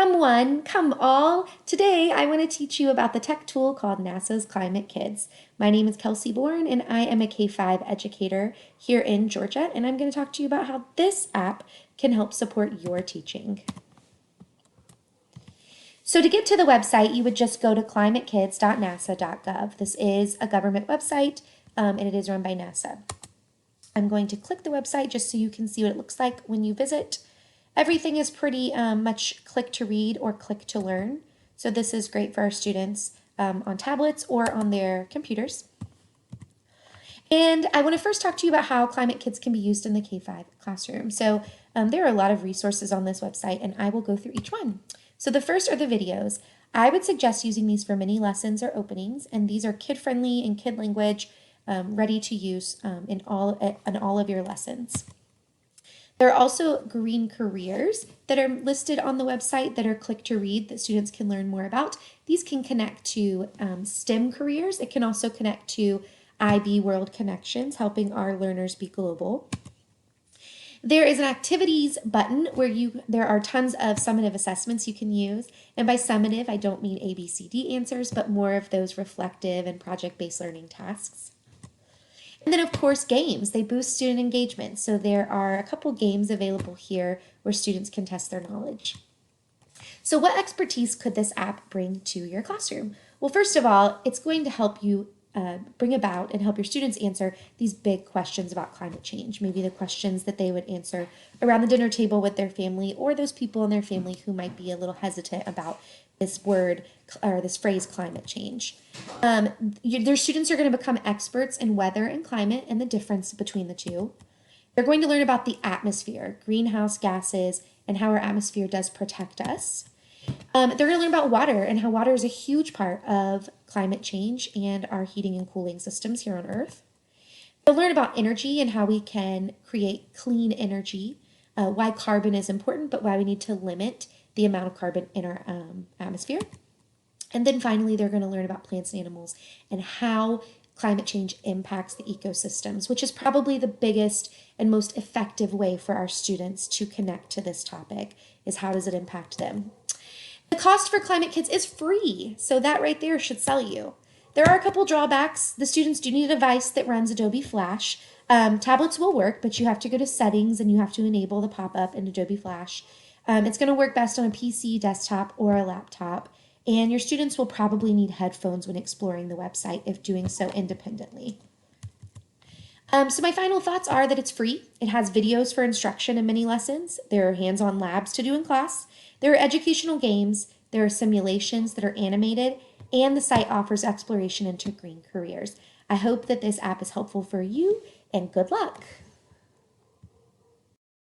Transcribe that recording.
Come one, come all. Today I want to teach you about the tech tool called NASA's Climate Kids. My name is Kelsey Bourne and I am a K-5 educator here in Georgia, and I'm going to talk to you about how this app can help support your teaching. So to get to the website, you would just go to climatekids.nasa.gov. This is a government website and it is run by NASA. I'm going to click the website just so you can see what it looks like when you visit. Everything is pretty much click to read or click to learn. So this is great for our students on tablets or on their computers. And I want to first talk to you about how Climate Kids can be used in the K-5 classroom. So there are a lot of resources on this website and I will go through each one. So the first are the videos. I would suggest using these for mini lessons or openings, and these are kid-friendly and kid language, ready to use in all of your lessons. There are also green careers that are listed on the website that are click to read that students can learn more about. These can connect to STEM careers. It can also connect to IB World Connections, helping our learners be global. There is an activities button where there are tons of summative assessments you can use. And by summative, I don't mean A, B, C, D answers, but more of those reflective and project-based learning tasks. And then, of course, games. They boost student engagement. So there are a couple games available here where students can test their knowledge. So what expertise could this app bring to your classroom? Well, first of all, it's going to help you bring about and help your students answer these big questions about climate change. Maybe the questions that they would answer around the dinner table with their family, or those people in their family who might be a little hesitant about this word or this phrase climate change. Their students are going to become experts in weather and climate and the difference between the two. They're going to learn about the atmosphere, greenhouse gases, and how our atmosphere does protect us. They're going to learn about water and how water is a huge part of climate change and our heating and cooling systems here on Earth. They'll learn about energy and how we can create clean energy, why carbon is important, but why we need to limit the amount of carbon in our atmosphere. And then finally, they're going to learn about plants and animals and how climate change impacts the ecosystems, which is probably the biggest and most effective way for our students to connect to this topic, is how does it impact them. The cost for Climate Kids is free, so that right there should sell you. There are a couple drawbacks. The students do need a device that runs Adobe Flash. Tablets will work, but you have to go to settings and you have to enable the pop-up in Adobe Flash. It's going to work best on a PC, desktop, or a laptop, and your students will probably need headphones when exploring the website if doing so independently. So my final thoughts are that it's free. It has videos for instruction and mini lessons. There are hands-on labs to do in class. There are educational games. There are simulations that are animated, and the site offers exploration into green careers. I hope that this app is helpful for you, and good luck.